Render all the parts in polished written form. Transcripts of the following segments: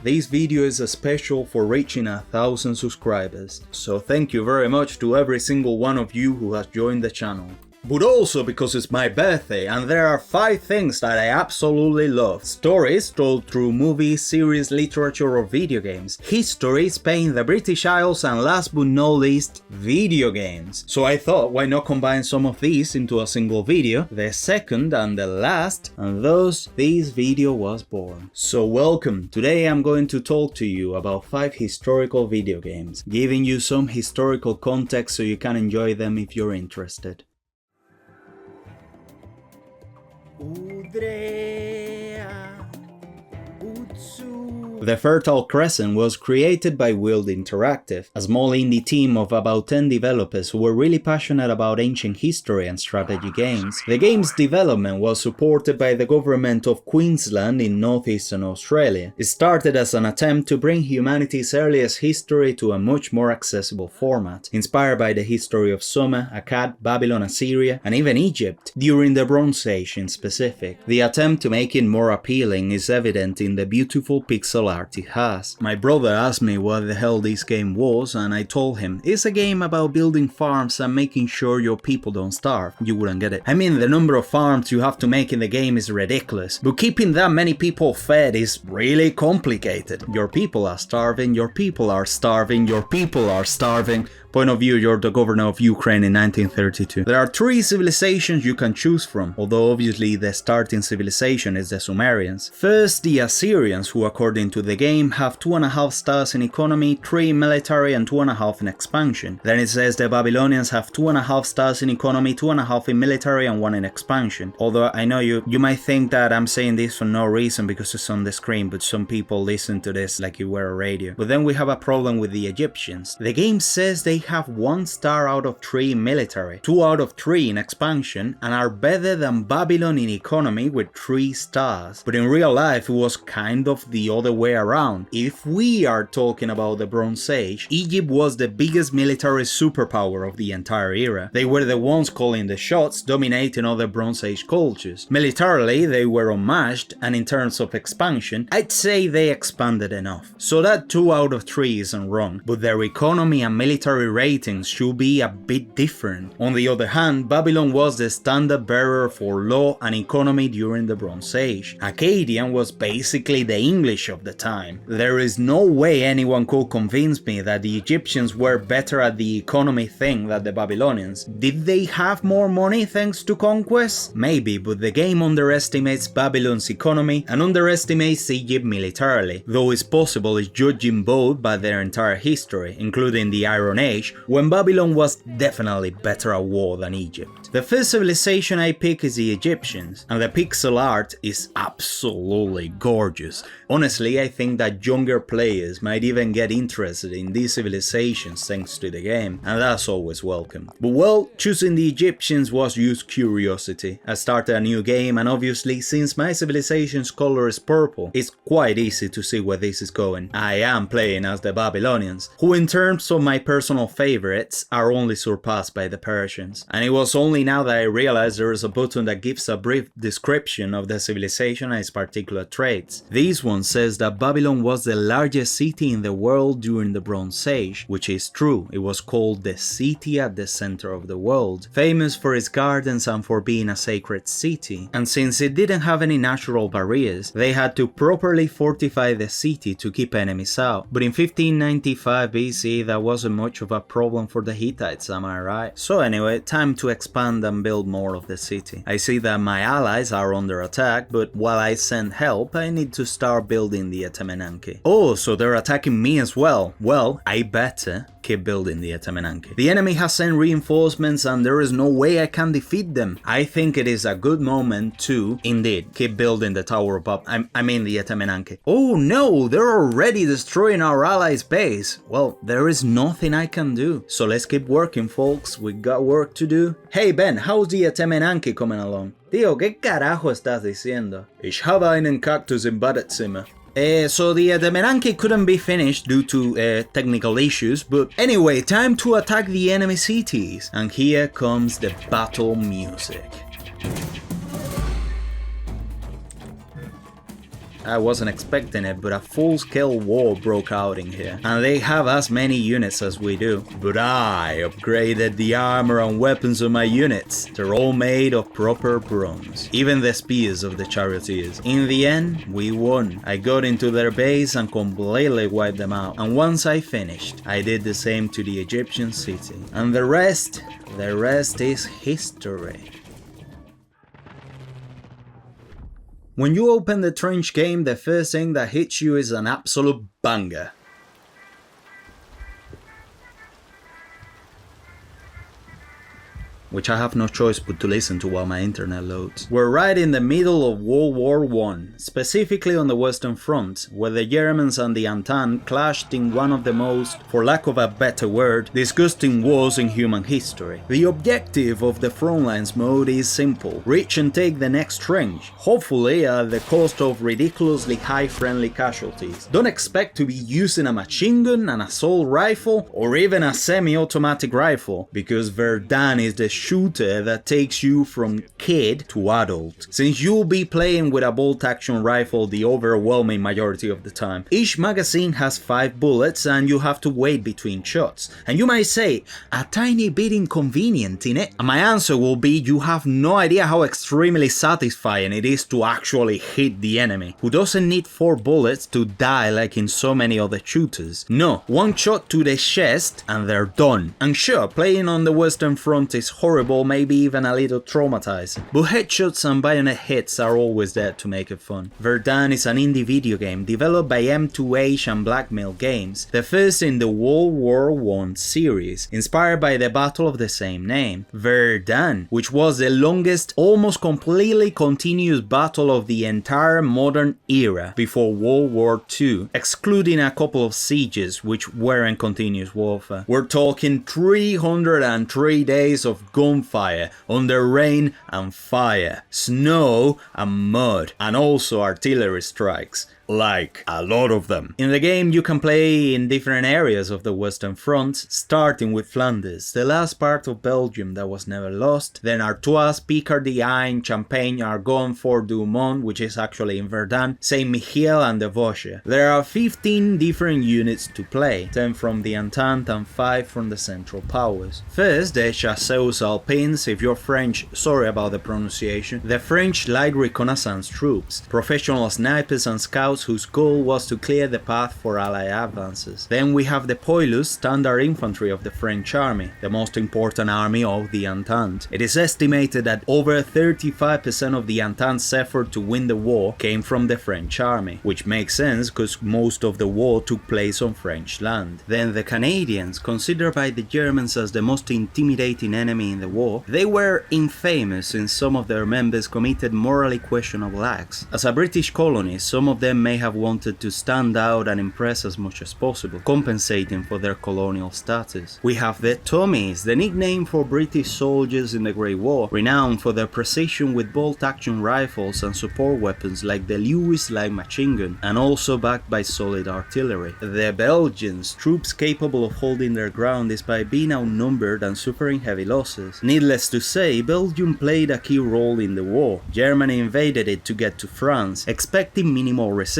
This video is special for reaching 1,000 subscribers, so thank you very much to every single one of you who has joined the channel. But also because it's my birthday and there are 5 things that I absolutely love. Stories told through movies, series, literature or video games. History, Spain, the British Isles, and last but not least, video games. So I thought, why not combine some of these into a single video, the second and the last, and thus this video was born. So welcome, today I'm going to talk to you about 5 historical video games, giving you some historical context so you can enjoy them if you're interested. The Fertile Crescent was created by Wield Interactive, a small indie team of about 10 developers who were really passionate about ancient history and strategy games. The game's development was supported by the government of Queensland in northeastern Australia. It started as an attempt to bring humanity's earliest history to a much more accessible format, inspired by the history of Sumer, Akkad, Babylon, Assyria, and even Egypt, during the Bronze Age in specific. The attempt to make it more appealing is evident in the beautiful pixel art it has. My brother asked me what the hell this game was, and I told him, it's a game about building farms and making sure your people don't starve. You wouldn't get it. I mean, the number of farms you have to make in the game is ridiculous, but keeping that many people fed is really complicated. Your people are starving, your people are starving, your people are starving. Point of view, you're the governor of Ukraine in 1932. There are 3 civilizations you can choose from, although obviously the starting civilization is the Sumerians. First, the Assyrians, who according to the game have 2.5 stars in economy, 3 in military and 2.5 in expansion. Then it says the Babylonians have 2.5 stars in economy, 2.5 in military and 1 in expansion. Although I know you might think that I'm saying this for no reason because it's on the screen, but some people listen to this like it were a radio. But then we have a problem with the Egyptians. The game says they have 1 star out of 3 in military, 2 out of 3 in expansion, and are better than Babylon in economy with 3 stars. But in real life it was kind of the other way around. If we are talking about the Bronze Age, Egypt was the biggest military superpower of the entire era. They were the ones calling the shots, dominating other Bronze Age cultures. Militarily they were unmatched, and in terms of expansion, I'd say they expanded enough. So that 2 out of 3 isn't wrong, but their economy and military ratings should be a bit different. On the other hand, Babylon was the standard bearer for law and economy during the Bronze Age. Akkadian was basically the English of the time. There is no way anyone could convince me that the Egyptians were better at the economy thing than the Babylonians. Did they have more money thanks to conquest? Maybe, but the game underestimates Babylon's economy and underestimates Egypt militarily, though it's possible it's judging both by their entire history, including the Iron Age, when Babylon was definitely better at war than Egypt. The first civilization I pick is the Egyptians, and the pixel art is absolutely gorgeous. Honestly, I think that younger players might even get interested in these civilizations thanks to the game, and that's always welcome. But well, choosing the Egyptians was just curiosity. I started a new game, and obviously, since my civilization's color is purple, it's quite easy to see where this is going. I am playing as the Babylonians, who in terms of my personal favorites are only surpassed by the Persians. And it was only now that I realized there is a button that gives a brief description of the civilization and its particular traits. This one says that Babylon was the largest city in the world during the Bronze Age, which is true. It was called the city at the center of the world, famous for its gardens and for being a sacred city. And since it didn't have any natural barriers, they had to properly fortify the city to keep enemies out. But in 1595 BC that wasn't much of a problem for the Hittites, am I right? So anyway, time to expand and build more of the city. I see that my allies are under attack, but while I send help, I need to start building the Etemenanke. Oh, so they're attacking me as well. Well, I better keep building the Etemenanke. The enemy has sent reinforcements and there is no way I can defeat them. I think it is a good moment to, indeed, keep building the Tower of I mean the Etemenanke. Oh no, they're already destroying our allies' base. Well, there is nothing I can do. So let's keep working, folks. We got work to do. Hey Ben, how's the Etemenanke coming along? Tío, ¿qué carajo estás diciendo? Ich habe einen Kaktus im Badezimmer. So the Etemenanke couldn't be finished due to technical issues, but anyway, time to attack the enemy cities. And here comes the battle music. I wasn't expecting it, but a full-scale war broke out in here, and they have as many units as we do. But I upgraded the armor and weapons of my units. They're all made of proper bronze, even the spears of the charioteers. In the end, we won. I got into their base and completely wiped them out, and once I finished, I did the same to the Egyptian city. And the rest is history. When you open the Trench game, the first thing that hits you is an absolute banger. Which I have no choice but to listen to while my internet loads. We're right in the middle of World War I, specifically on the Western Front, where the Germans and the Entente clashed in one of the most, for lack of a better word, disgusting wars in human history. The objective of the Frontlines mode is simple: reach and take the next trench, hopefully at the cost of ridiculously high friendly casualties. Don't expect to be using a machine gun, an assault rifle, or even a semi-automatic rifle, because Verdun is the shooter that takes you from kid to adult, since you'll be playing with a bolt-action rifle the overwhelming majority of the time. Each magazine has 5 bullets and you have to wait between shots. And you might say, a tiny bit inconvenient, innit? And my answer will be, you have no idea how extremely satisfying it is to actually hit the enemy, who doesn't need 4 bullets to die like in so many other shooters. No, 1 shot to the chest and they're done. And sure, playing on the Western Front is horrible, maybe even a little traumatizing, but headshots and bayonet hits are always there to make it fun. Verdun is an indie video game developed by M2H and Blackmail Games, the first in the World War I series, inspired by the battle of the same name, Verdun, which was the longest, almost completely continuous battle of the entire modern era before World War II, excluding a couple of sieges which weren't continuous warfare. We're talking 303 days of gunfire under rain and fire, snow and mud, and also artillery strikes. Like, a lot of them. In the game you can play in different areas of the Western Front, starting with Flanders, the last part of Belgium that was never lost, then Artois, Picardy, Ain, Champagne, Argonne, Fort Douaumont, which is actually in Verdun, Saint-Mihiel and the Vosges. There are 15 different units to play, 10 from the Entente and 5 from the Central Powers. First, the Chasseurs Alpins, if you're French, sorry about the pronunciation, the French light reconnaissance troops, professional snipers and scouts whose goal was to clear the path for Allied advances. Then we have the Poilus, standard infantry of the French army, the most important army of the Entente. It is estimated that over 35% of the Entente's effort to win the war came from the French army, which makes sense because most of the war took place on French land. Then the Canadians, considered by the Germans as the most intimidating enemy in the war, they were infamous since some of their members committed morally questionable acts. As a British colony, some of them may have wanted to stand out and impress as much as possible, compensating for their colonial status. We have the Tommies, the nickname for British soldiers in the Great War, renowned for their precision with bolt-action rifles and support weapons like the Lewis light machine gun, and also backed by solid artillery. The Belgians, troops capable of holding their ground despite being outnumbered and suffering heavy losses. Needless to say, Belgium played a key role in the war. Germany invaded it to get to France, expecting minimal resistance,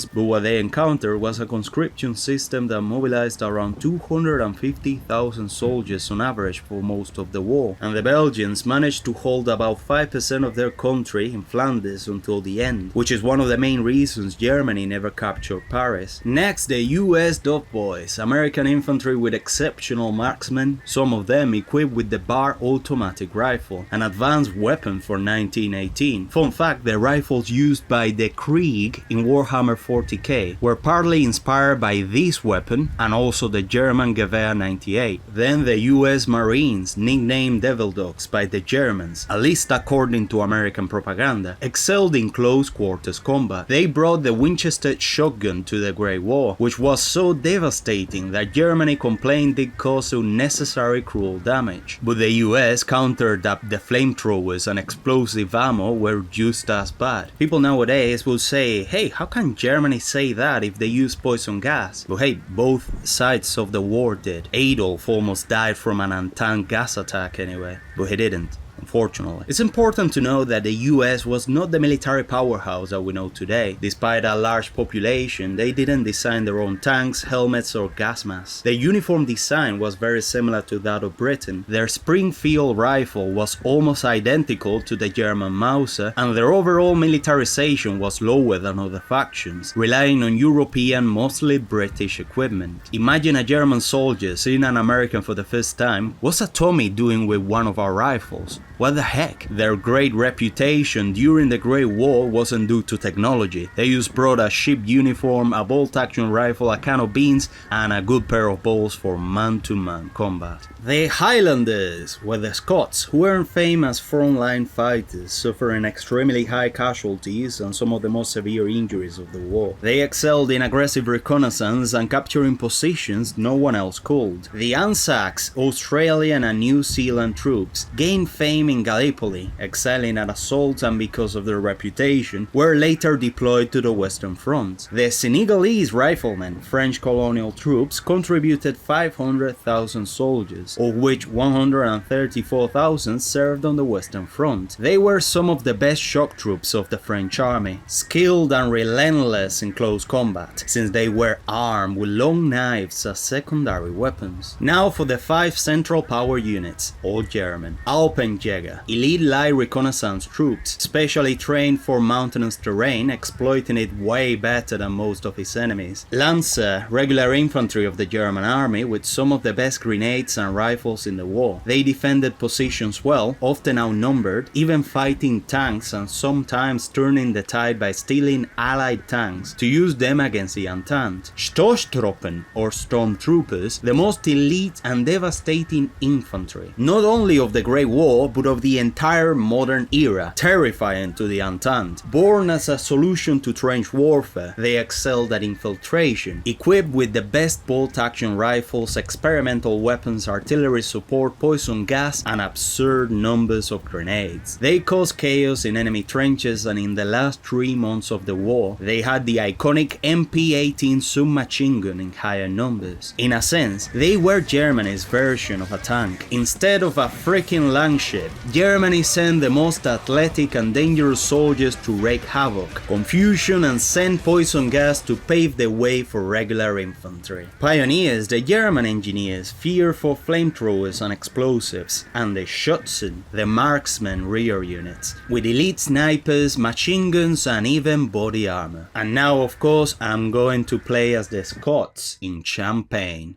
but what they encountered was a conscription system that mobilized around 250,000 soldiers on average for most of the war, and the Belgians managed to hold about 5% of their country in Flanders until the end, which is one of the main reasons Germany never captured Paris. Next, the US Dove Boys, American infantry with exceptional marksmen, some of them equipped with the Bar automatic rifle, an advanced weapon for 1918. Fun fact, the rifles used by the Krieg in Warhammer 40k were partly inspired by this weapon and also the German Gewehr 98. Then the US Marines, nicknamed Devil Dogs by the Germans, at least according to American propaganda, excelled in close quarters combat. They brought the Winchester shotgun to the Great War, which was so devastating that Germany complained it caused unnecessary cruel damage. But the US countered that the flamethrowers and explosive ammo were just as bad. People nowadays will say, hey, how can Germany say that if they use poison gas? But hey, both sides of the war did. Adolf almost died from an Entente gas attack anyway, but he didn't. unfortunately. It's important to note that the US was not the military powerhouse that we know today. Despite a large population, they didn't design their own tanks, helmets or gas masks. Their uniform design was very similar to that of Britain. Their Springfield rifle was almost identical to the German Mauser, and their overall militarization was lower than other factions, relying on European, mostly British equipment. Imagine a German soldier seeing an American for the first time. What's a Tommy doing with one of our rifles? What the heck? Their great reputation during the Great War wasn't due to technology. They just brought a ship uniform, a bolt-action rifle, a can of beans, and a good pair of balls for man-to-man combat. The Highlanders were the Scots, who weren't famous as frontline fighters, suffering extremely high casualties and some of the most severe injuries of the war. They excelled in aggressive reconnaissance and capturing positions no one else could. The Anzacs, Australian and New Zealand troops, gained fame in Gallipoli, excelling at assaults, and because of their reputation, were later deployed to the Western Front. The Senegalese riflemen, French colonial troops, contributed 500,000 soldiers, of which 134,000 served on the Western Front. They were some of the best shock troops of the French army, skilled and relentless in close combat, since they were armed with long knives as secondary weapons. Now for the 5 Central Power Units, all German. Alpenjäger, elite light reconnaissance troops, specially trained for mountainous terrain, exploiting it way better than most of its enemies. Lancer, regular infantry of the German army with some of the best grenades and rifles in the war. They defended positions well, often outnumbered, even fighting tanks and sometimes turning the tide by stealing allied tanks to use them against the Entente. Stoßtruppen, or stormtroopers, the most elite and devastating infantry, not only of the Great War but of the entire modern era, terrifying to the Entente. Born as a solution to trench warfare, they excelled at infiltration, equipped with the best bolt-action rifles, experimental weapons, artillery support, poison gas, and absurd numbers of grenades. They caused chaos in enemy trenches, and in the last 3 months of the war, they had the iconic MP-18 submachine gun in higher numbers. In a sense, they were Germany's version of a tank. Instead of a freaking langship, Germany sent the most athletic and dangerous soldiers to wreak havoc, confusion, and send poison gas to pave the way for regular infantry. Pioneers, the German engineers, feared for flamethrowers and explosives, and the Schutzen, the marksmen rear units, with elite snipers, machine guns, and even body armor. And now, of course, I'm going to play as the Scots in Champagne.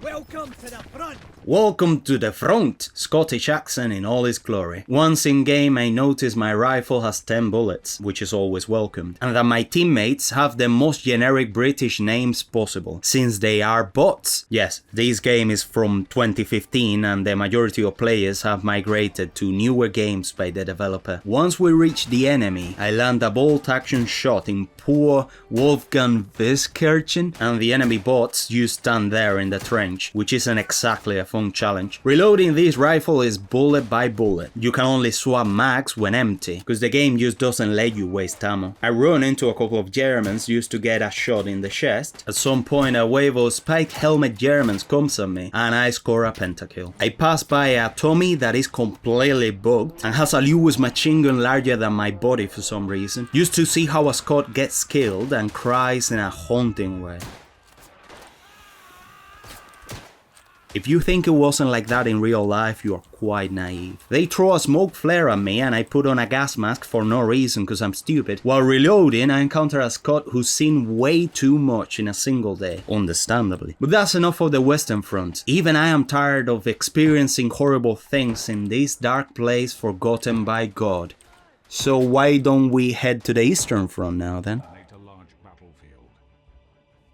Welcome to the front! Welcome to the front! Scottish accent in all its glory. Once in game I notice my rifle has 10 bullets, which is always welcomed, and that my teammates have the most generic British names possible, since they are bots. Yes, this game is from 2015 and the majority of players have migrated to newer games by the developer. Once we reach the enemy, I land a bolt action shot in poor Wolfgang Wiskirchen, and the enemy bots just stand there in the trench, which isn't exactly a fun challenge. Reloading this rifle is bullet by bullet. You can only swap mags when empty, because the game just doesn't let you waste ammo. I run into a couple of Germans just to get a shot in the chest. At some point a wave of spiked helmet Germans comes at me, and I score a pentakill. I pass by a Tommy that is completely bugged, and has a Lewis machine gun larger than my body for some reason, just to see how a Scot gets killed and cries in a haunting way. If you think it wasn't like that in real life, you are quite naive. They throw a smoke flare at me and I put on a gas mask for no reason because I'm stupid. While reloading, I encounter a Scot who's seen way too much in a single day, understandably. But that's enough of the Western Front. Even I am tired of experiencing horrible things in this dark place forgotten by God. So why don't we head to the Eastern Front now then?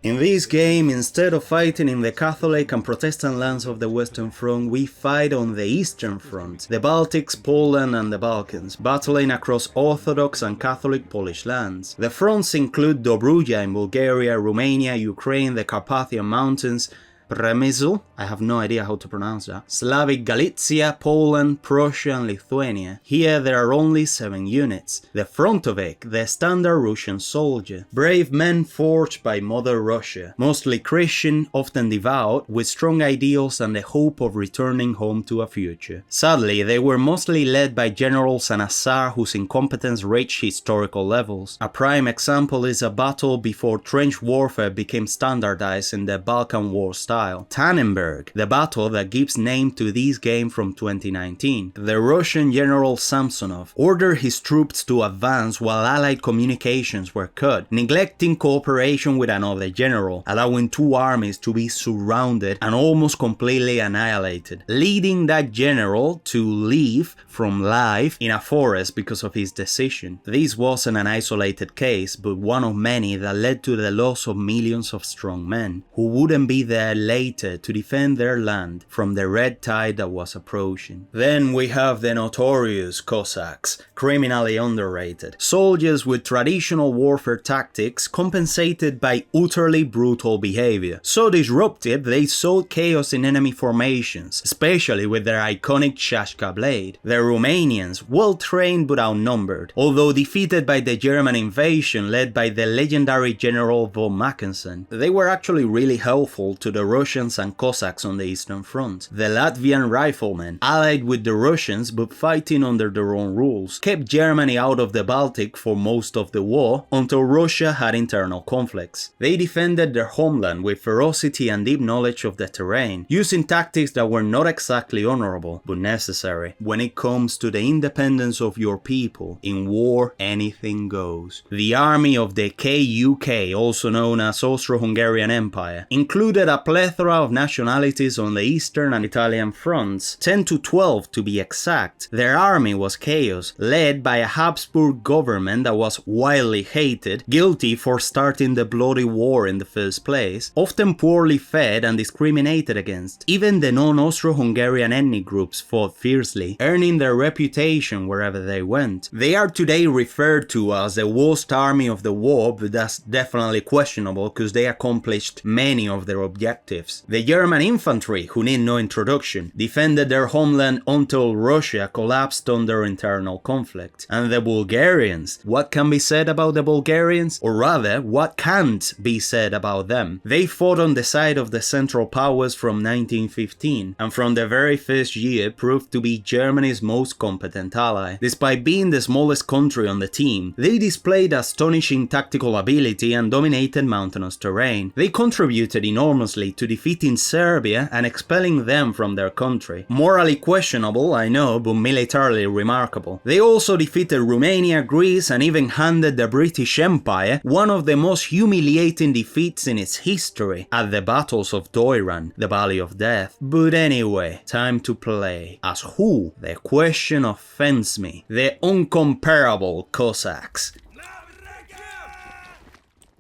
In this game, instead of fighting in the Catholic and Protestant lands of the Western Front, we fight on the Eastern Front, the Baltics, Poland and the Balkans, battling across Orthodox and Catholic Polish lands. The fronts include Dobruja in Bulgaria, Romania, Ukraine, the Carpathian Mountains, Przemysl, I have no idea how to pronounce that, Slavic Galicia, Poland, Prussia and Lithuania. Here there are only 7 units. The frontovik, the standard Russian soldier. Brave men forged by Mother Russia, mostly Christian, often devout, with strong ideals and the hope of returning home to a future. Sadly, they were mostly led by generals and a Tsar whose incompetence reached historical levels. A prime example is a battle before trench warfare became standardized in the Balkan War style. Tannenberg, the battle that gives name to this game from 2019. The Russian general Samsonov ordered his troops to advance while Allied communications were cut, neglecting cooperation with another general, allowing 2 armies to be surrounded and almost completely annihilated, leading that general to leave from life in a forest because of his decision. This wasn't an isolated case, but one of many that led to the loss of millions of strong men, who wouldn't be there later to defend their land from the red tide that was approaching. Then we have the notorious Cossacks, criminally underrated. Soldiers with traditional warfare tactics compensated by utterly brutal behavior. So disruptive, they sowed chaos in enemy formations, especially with their iconic Shashka blade. The Romanians, well trained but outnumbered, although defeated by the German invasion led by the legendary General von Mackensen, they were actually really helpful to the Russians and Cossacks on the Eastern Front. The Latvian riflemen, allied with the Russians but fighting under their own rules, kept Germany out of the Baltic for most of the war until Russia had internal conflicts. They defended their homeland with ferocity and deep knowledge of the terrain, using tactics that were not exactly honorable but necessary. When it comes to the independence of your people, in war anything goes. The army of the KUK, also known as Austro-Hungarian Empire, included a plethora of nationalities on the Eastern and Italian fronts, 10 to 12 to be exact. Their army was chaos, led by a Habsburg government that was widely hated, guilty for starting the bloody war in the first place, often poorly fed and discriminated against. Even the non-Austro-Hungarian ethnic groups fought fiercely, earning their reputation wherever they went. They are today referred to as the worst army of the war, but that's definitely questionable because they accomplished many of their objectives. The German infantry, who need no introduction, defended their homeland until Russia collapsed under internal conflict. And the Bulgarians, what can be said about the Bulgarians? Or rather, what can't be said about them? They fought on the side of the Central Powers from 1915, and from the very first year proved to be Germany's most competent ally. Despite being the smallest country on the team, they displayed astonishing tactical ability and dominated mountainous terrain. They contributed enormously to defeating Serbia and expelling them from their country. Morally questionable, I know, but militarily remarkable. They also defeated Romania, Greece, and even handed the British Empire one of the most humiliating defeats in its history at the battles of Doiran, the Valley of Death. But anyway, time to play. As who? The question offends me. The uncomparable Cossacks.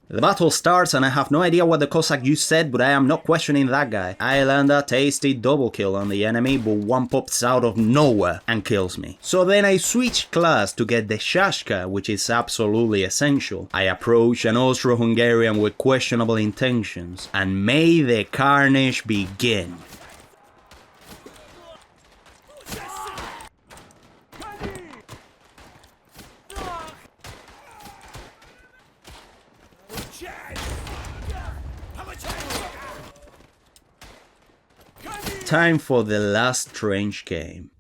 The battle starts and I have no idea what the Cossack you said, but I am not questioning that guy. I land a tasty double kill on the enemy, but one pops out of nowhere and kills me. So then I switch class to get the Shashka, which is absolutely essential. I approach an Austro-Hungarian with questionable intentions, and may the carnage begin. Time for the last trench game.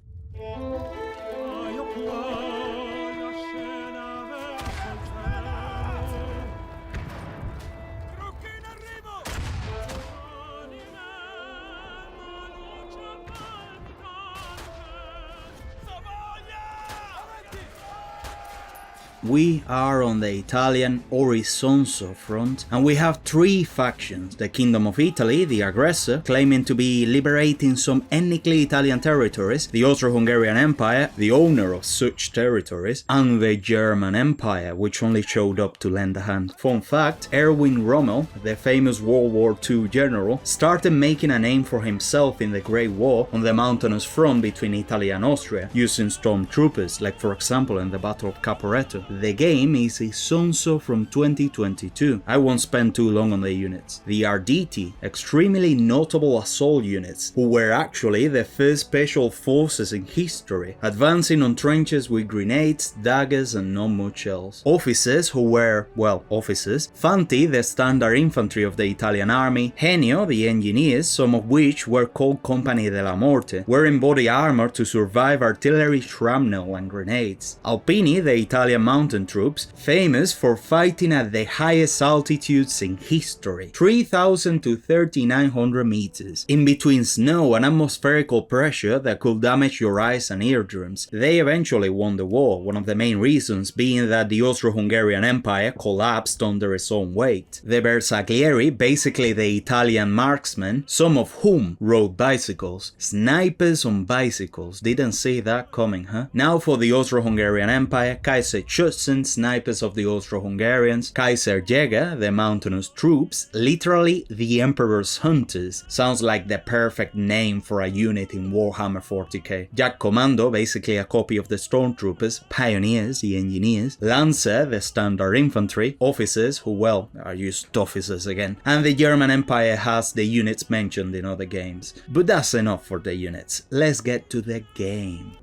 We are on the Italian Orisonso front, and we have 3 factions: the Kingdom of Italy, the aggressor, claiming to be liberating some ethnically Italian territories, the Austro-Hungarian Empire, the owner of such territories, and the German Empire, which only showed up to lend a hand. Fun fact, Erwin Rommel, the famous World War II general, started making a name for himself in the Great War on the mountainous front between Italy and Austria, using stormtroopers, like for example in the Battle of Caporetto. The game is Isonzo from 2022. I won't spend too long on the units. The Arditi, extremely notable assault units, who were actually the first special forces in history, advancing on trenches with grenades, daggers and not much else. Officers who were, well, officers, Fanti, the standard infantry of the Italian army, Genio, the engineers, some of which were called Company della Morte, wearing body armor to survive artillery, shrapnel and grenades. Alpini, the Italian mountain troops, famous for fighting at the highest altitudes in history, 3,000 to 3,900 meters, in between snow and atmospherical pressure that could damage your eyes and eardrums. They eventually won the war, one of the main reasons being that the Austro-Hungarian Empire collapsed under its own weight. The Bersaglieri, basically the Italian marksmen, some of whom rode bicycles. Snipers on bicycles, didn't see that coming, huh? Now for the Austro-Hungarian Empire, Kaiserschützen, snipers of the Austro-Hungarians, Kaiserjäger, the mountainous troops, literally the Emperor's Hunters. Sounds like the perfect name for a unit in Warhammer 40k. Jagdkommando, basically a copy of the Stormtroopers, Pioneers, the engineers, Lancer, the standard infantry, officers who, well, are used officers again, and the German Empire has the units mentioned in other games. But that's enough for the units, let's get to the game.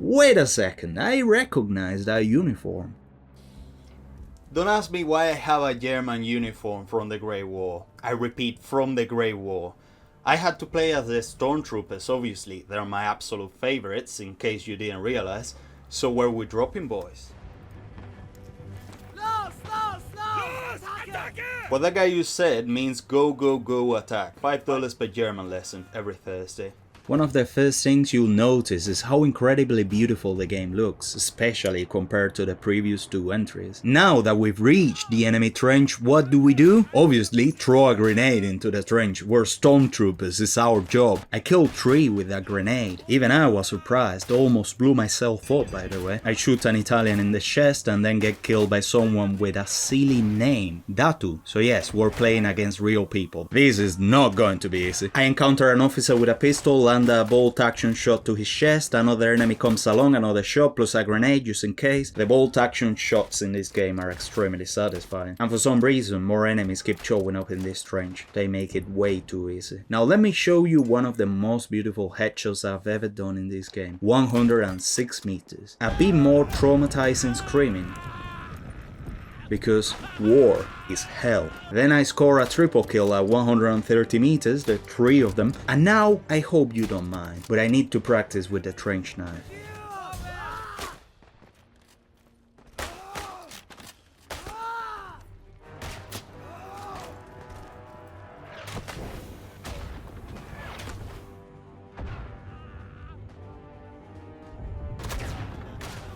Wait a second, I recognize that uniform. Don't ask me why I have a German uniform from the Great War. I repeat, from the Great War. I had to play as the Stormtroopers, obviously, they're my absolute favorites, in case you didn't realize. So where we dropping, boys? What that guy you said means go, go, go, attack. $5 per German lesson every Thursday. One of the first things you'll notice is how incredibly beautiful the game looks, especially compared to the previous two entries. Now that we've reached the enemy trench, what do? Obviously, throw a grenade into the trench. We're stormtroopers, it's our job. I killed 3 with a grenade. Even I was surprised, almost blew myself up by the way. I shoot an Italian in the chest and then get killed by someone with a silly name, Datu. So yes, we're playing against real people. This is not going to be easy. I encounter an officer with a pistol and a bolt action shot to his chest, another enemy comes along, another shot plus a grenade just in case. The bolt action shots in this game are extremely satisfying, and for some reason more enemies keep showing up in this trench. They make it way too easy. Now let me show you one of the most beautiful headshots I've ever done in this game. 106 meters. A bit more traumatizing screaming. Because war is hell. Then I score a triple kill at 130 meters, the 3 of them, and now I hope you don't mind, but I need to practice with the trench knife.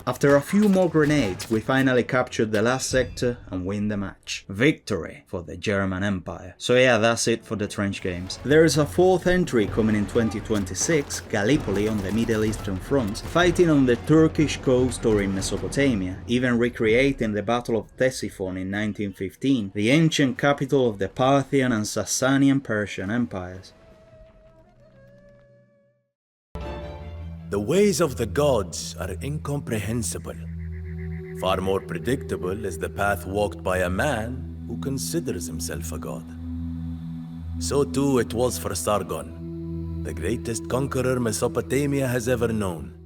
After a few more grenades, we finally captured the last sector and win the match. Victory for the German Empire. So yeah, that's it for the trench games. There is a 4th entry coming in 2026, Gallipoli on the Middle Eastern front, fighting on the Turkish coast or in Mesopotamia, even recreating the Battle of Ctesiphon in 1915, the ancient capital of the Parthian and Sasanian Persian empires. The ways of the gods are incomprehensible. Far more predictable is the path walked by a man who considers himself a god. So too it was for Sargon, the greatest conqueror Mesopotamia has ever known.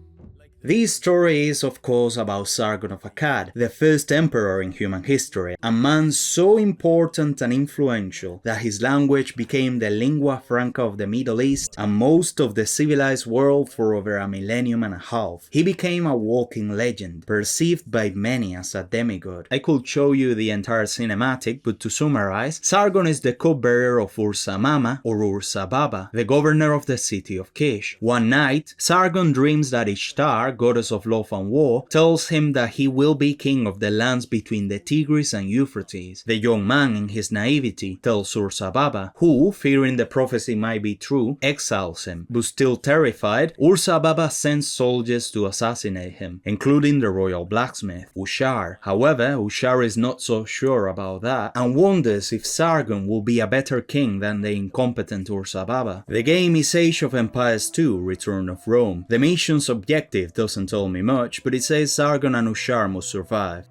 This story is of course about Sargon of Akkad, the first emperor in human history, a man so important and influential that his language became the lingua franca of the Middle East and most of the civilized world for over a millennium and a half. He became a walking legend, perceived by many as a demigod. I could show you the entire cinematic, but to summarize, Sargon is the cupbearer of Ursa Mama or Ursa Baba, the governor of the city of Kish. One night, Sargon dreams that Ishtar, goddess of love and war, tells him that he will be king of the lands between the Tigris and Euphrates. The young man, in his naivety, tells Ursa Baba, who, fearing the prophecy might be true, exiles him. But still terrified, Ursa Baba sends soldiers to assassinate him, including the royal blacksmith, Ushar. However, Ushar is not so sure about that, and wonders if Sargon will be a better king than the incompetent Ursa Baba. The game is Age of Empires 2, Return of Rome. The mission's objective, doesn't tell me much, but it says Sargon and Ushar must survive.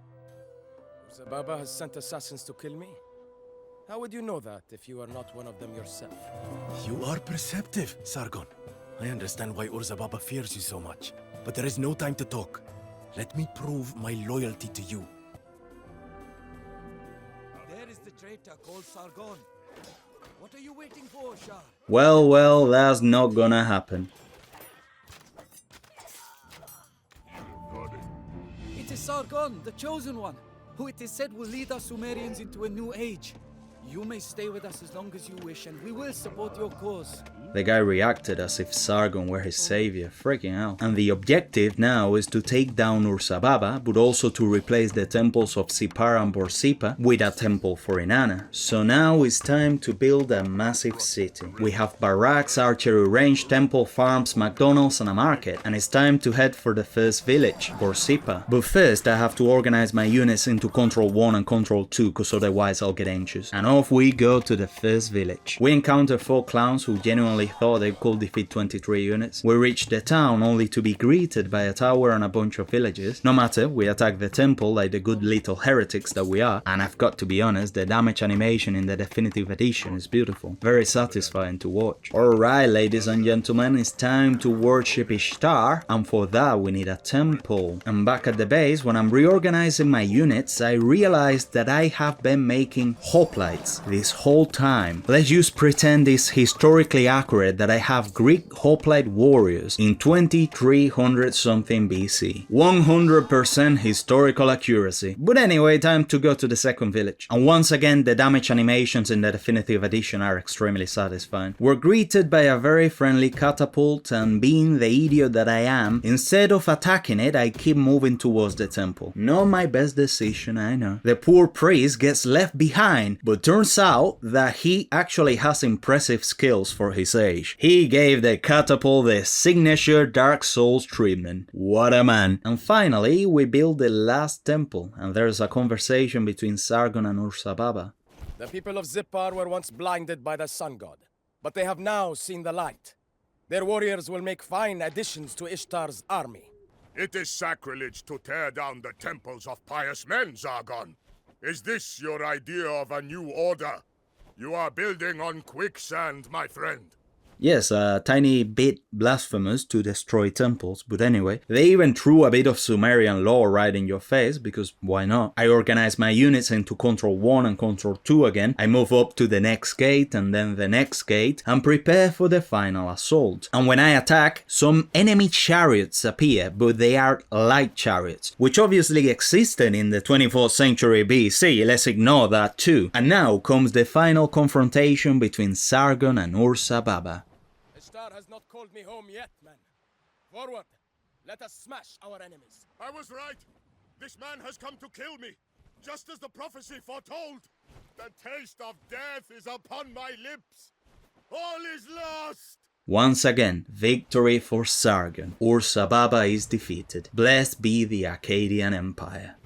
Baba has sent assassins to kill me? How would you know that if you are not one of them yourself? You are perceptive, Sargon. I understand why Urzababa fears you so much, but there is no time to talk. Let me prove my loyalty to you. There is the traitor called Sargon. What are you waiting for, Shah? Well, that's not gonna happen. It is Sargon, the chosen one, who it is said will lead us Sumerians into a new age. You may stay with us as long as you wish, and we will support your cause. The guy reacted as if Sargon were his savior, freaking hell. And the objective now is to take down Urzababa, but also to replace the temples of Sippar and Borsippa with a temple for Inanna. So now it's time to build a massive city. We have barracks, archery range, temple, farms, McDonald's and a market. And it's time to head for the first village, Borsippa. But first I have to organize my units into Control 1 and Control 2, cause otherwise I'll get anxious. And off we go to the first village. We encounter 4 clowns who genuinely thought they could defeat 23 units. We reach the town only to be greeted by a tower and a bunch of villagers. No matter, we attack the temple like the good little heretics that we are, and I've got to be honest, the damage animation in the definitive edition is beautiful. Very satisfying to watch. Alright ladies and gentlemen, it's time to worship Ishtar, and for that we need a temple. And back at the base, when I'm reorganizing my units, I realized that I have been making hoplites this whole time. Let's just pretend it's historically accurate that I have Greek hoplite warriors in 2300 something BC. 100% historical accuracy. But anyway, time to go to the second village. And once again, the damage animations in the definitive edition are extremely satisfying. We're greeted by a very friendly catapult, and being the idiot that I am, instead of attacking it, I keep moving towards the temple. Not my best decision, I know. The poor priest gets left behind, but turns out that he actually has impressive skills for his age. He gave the catapult the signature Dark Souls treatment. What a man. And finally, we build the last temple, and there's a conversation between Sargon and Urzababa. The people of Zippar were once blinded by the sun god, but they have now seen the light. Their warriors will make fine additions to Ishtar's army. It is sacrilege to tear down the temples of pious men, Sargon. Is this your idea of a new order? You are building on quicksand, my friend. Yes, a tiny bit blasphemous to destroy temples, but anyway, they even threw a bit of Sumerian lore right in your face, because why not? I organize my units into Control 1 and Control 2 again, I move up to the next gate and then the next gate, and prepare for the final assault. And when I attack, some enemy chariots appear, but they are light chariots, which obviously existed in the 24th century BC, let's ignore that too. And now comes the final confrontation between Sargon and Urzababa. Ishtar has not called me home yet, man. Forward! Let us smash our enemies. I was right. This man has come to kill me, just as the prophecy foretold. The taste of death is upon my lips. All is lost. Once again, victory for Sargon. Urzababa is defeated. Blessed be the Akkadian Empire.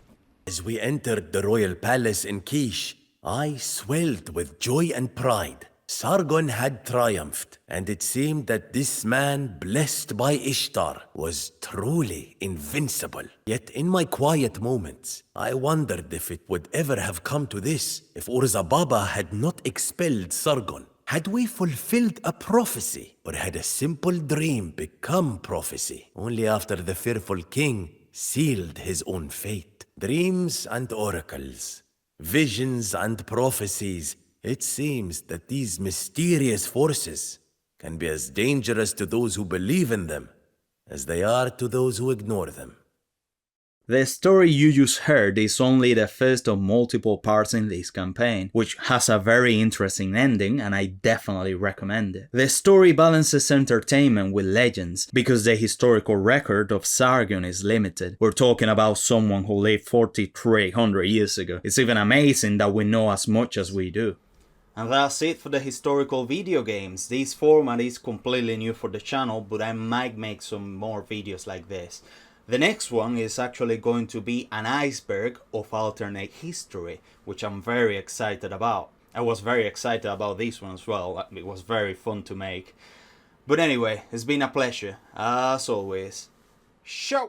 As we entered the royal palace in Kish, I swelled with joy and pride. Sargon had triumphed, and it seemed that this man, blessed by Ishtar, was truly invincible. Yet in my quiet moments, I wondered if it would ever have come to this, if Urzababa had not expelled Sargon. Had we fulfilled a prophecy, or had a simple dream become prophecy, only after the fearful king sealed his own fate? Dreams and oracles, visions and prophecies. It seems that these mysterious forces can be as dangerous to those who believe in them as they are to those who ignore them. The story you just heard is only the first of multiple parts in this campaign, which has a very interesting ending and I definitely recommend it. The story balances entertainment with legends, because the historical record of Sargon is limited. We're talking about someone who lived 4,300 years ago. It's even amazing that we know as much as we do. And that's it for the historical video games. This format is completely new for the channel, but I might make some more videos like this. The next one is actually going to be an iceberg of alternate history, which I'm very excited about. I was very excited about this one as well. It was very fun to make. But anyway, it's been a pleasure, as always. show.